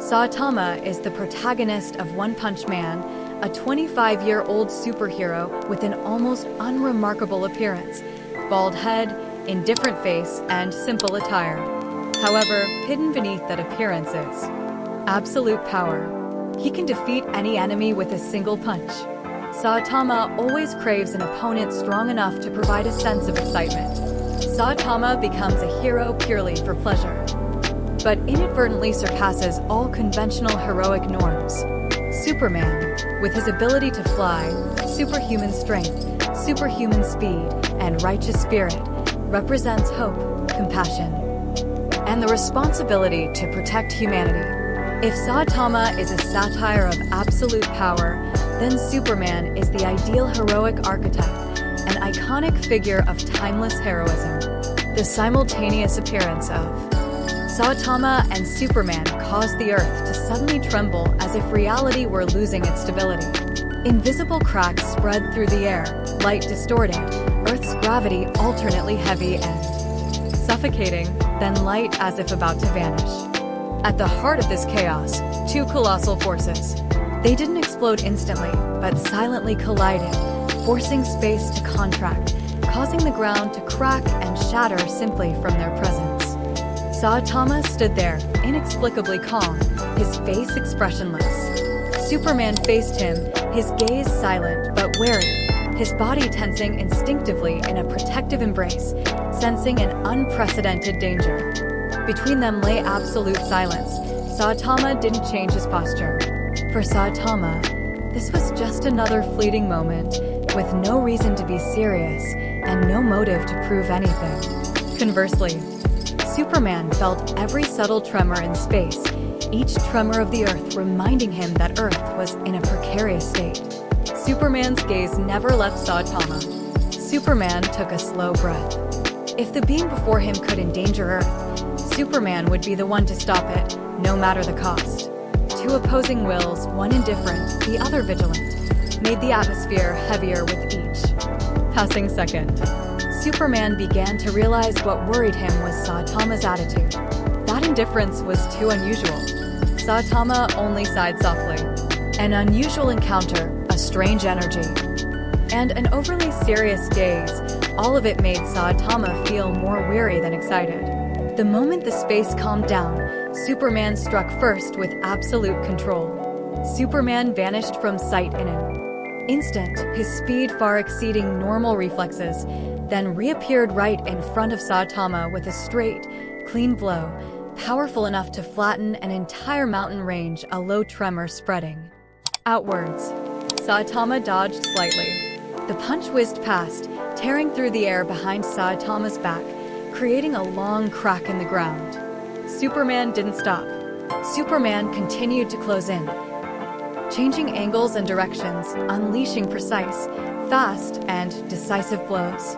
Saitama is the protagonist of One Punch Man, a 25-year-old superhero with an almost unremarkable appearance, bald head, indifferent face, and simple attire. However, hidden beneath that appearance is absolute power. He can defeat any enemy with a single punch. Saitama always craves an opponent strong enough to provide a sense of excitement. Saitama becomes a hero purely for pleasure, but inadvertently surpasses all conventional heroic norms. Superman, with his ability to fly, superhuman strength, superhuman speed, and righteous spirit, represents hope, compassion, and the responsibility to protect humanity. If Saitama is a satire of absolute power, then Superman is the ideal heroic archetype, an iconic figure of timeless heroism. The simultaneous appearance of Saitama and Superman cause the Earth to suddenly tremble as if reality were losing its stability. Invisible cracks spread through the air, light distorted, Earth's gravity alternately heavy and suffocating, then light as if about to vanish. At the heart of this chaos, two colossal forces. They didn't explode instantly, but silently collided, forcing space to contract, causing the ground to crack and shatter simply from their presence. Saitama stood there, inexplicably calm, his face expressionless. Superman faced him, his gaze silent but wary, his body tensing instinctively in a protective embrace, sensing an unprecedented danger. Between them lay absolute silence. Saitama didn't change his posture. For Saitama, this was just another fleeting moment, with no reason to be serious and no motive to prove anything. Conversely, Superman felt every subtle tremor in space, each tremor of the Earth reminding him that Earth was in a precarious state. Superman's gaze never left Saitama. Superman took a slow breath. If the being before him could endanger Earth, Superman would be the one to stop it, no matter the cost. Two opposing wills, one indifferent, the other vigilant, made the atmosphere heavier with each passing second. Superman began to realize what worried him was Saitama's attitude. That indifference was too unusual. Saitama only sighed softly. An unusual encounter, a strange energy, and an overly serious gaze, all of it made Saitama feel more weary than excited. The moment the space calmed down, Superman struck first with absolute control. Superman vanished from sight in an instant, his speed far exceeding normal reflexes, then reappeared right in front of Saitama with a straight, clean blow, powerful enough to flatten an entire mountain range, a low tremor spreading outwards. Saitama dodged slightly. The punch whizzed past, tearing through the air behind Saitama's back, creating a long crack in the ground. Superman didn't stop. Superman continued to close in, changing angles and directions, unleashing precise, fast, and decisive blows.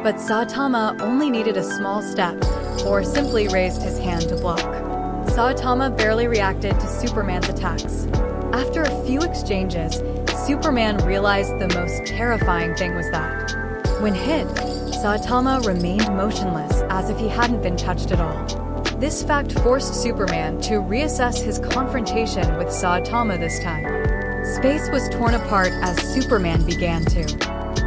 But Saitama only needed a small step, or simply raised his hand to block. Saitama barely reacted to Superman's attacks. After a few exchanges, Superman realized the most terrifying thing was that, when hit, Saitama remained motionless as if he hadn't been touched at all. This fact forced Superman to reassess his confrontation with Saitama this time. Space was torn apart as Superman began to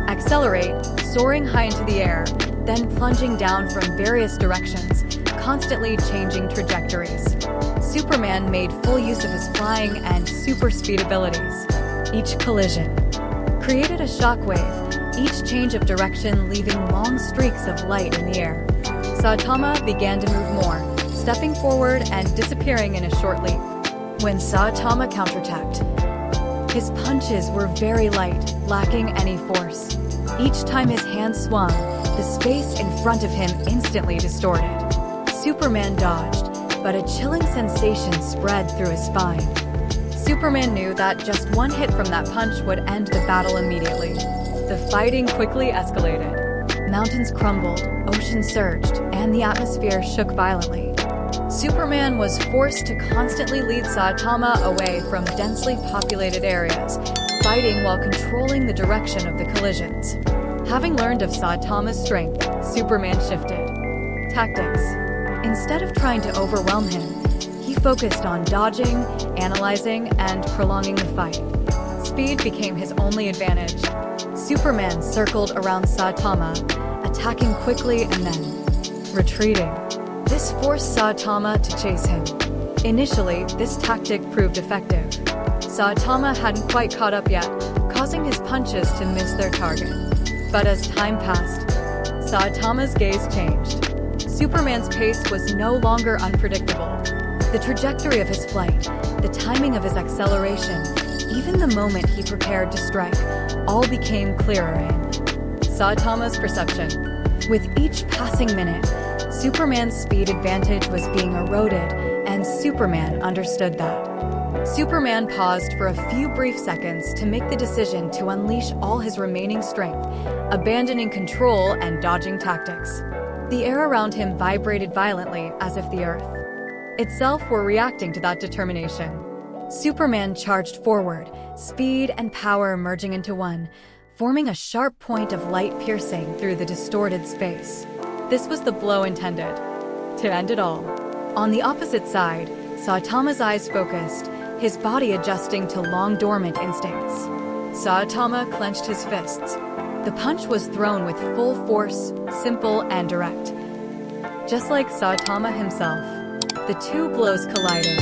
accelerate, soaring high into the air, then plunging down from various directions, constantly changing trajectories. Superman made full use of his flying and super speed abilities. Each collision created a shockwave, each change of direction leaving long streaks of light in the air. Saitama began to move more, stepping forward and disappearing in a short leap. When Saitama counterattacked, his punches were very light, lacking any force. Each time his hand swung, the space in front of him instantly distorted. Superman dodged, but a chilling sensation spread through his spine. Superman knew that just one hit from that punch would end the battle immediately. The fighting quickly escalated. Mountains crumbled, oceans surged, and the atmosphere shook violently. Superman was forced to constantly lead Saitama away from densely populated areas, fighting while controlling the direction of the collisions. Having learned of Saitama's strength, Superman shifted tactics. Instead of trying to overwhelm him, he focused on dodging, analyzing, and prolonging the fight. Speed became his only advantage. Superman circled around Saitama, attacking quickly and then retreating. This forced Saitama to chase him. Initially, this tactic proved effective. Saitama hadn't quite caught up yet, causing his punches to miss their target. But as time passed, Saitama's gaze changed. Superman's pace was no longer unpredictable. The trajectory of his flight, the timing of his acceleration, even the moment he prepared to strike, all became clearer in Saitama's perception. With each passing minute, Superman's speed advantage was being eroded, and Superman understood that. Superman paused for a few brief seconds to make the decision to unleash all his remaining strength, abandoning control and dodging tactics. The air around him vibrated violently as if the Earth itself were reacting to that determination. Superman charged forward, speed and power merging into one, forming a sharp point of light piercing through the distorted space. This was the blow intended to end it all. On the opposite side, Saitama's eyes focused, his body adjusting to long-dormant instincts. Saitama clenched his fists. The punch was thrown with full force, simple and direct. Just like Saitama himself, the two blows collided.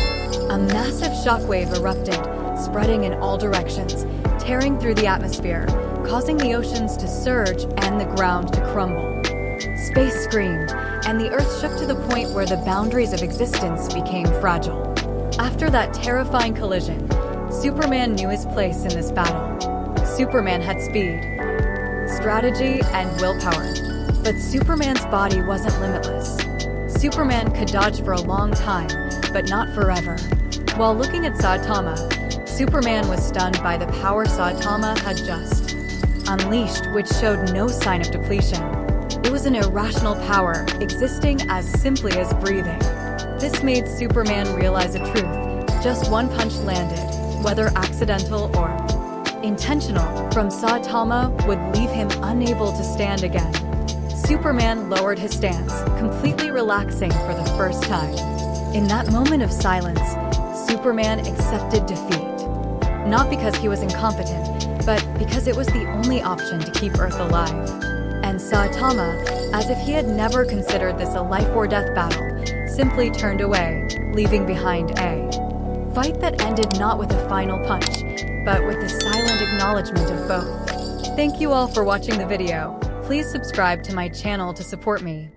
A massive shockwave erupted, spreading in all directions, tearing through the atmosphere, causing the oceans to surge and the ground to crumble. Space screamed, and the Earth shook to the point where the boundaries of existence became fragile. After that terrifying collision, Superman knew his place in this battle. Superman had speed, strategy, and willpower. But Superman's body wasn't limitless. Superman could dodge for a long time, but not forever. While looking at Saitama, Superman was stunned by the power Saitama had just unleashed, which showed no sign of depletion. It was an irrational power, existing as simply as breathing. This made Superman realize a truth. Just one punch landed, whether accidental or intentional, from Saitama would leave him unable to stand again. Superman lowered his stance, completely relaxing for the first time. In that moment of silence, Superman accepted defeat. Not because he was incompetent, but because it was the only option to keep Earth alive. And Saitama, as if he had never considered this a life-or-death battle, simply turned away, leaving behind a fight that ended not with a final punch, but with the silent acknowledgement of both. Thank you all for watching the video. Please subscribe to my channel to support me.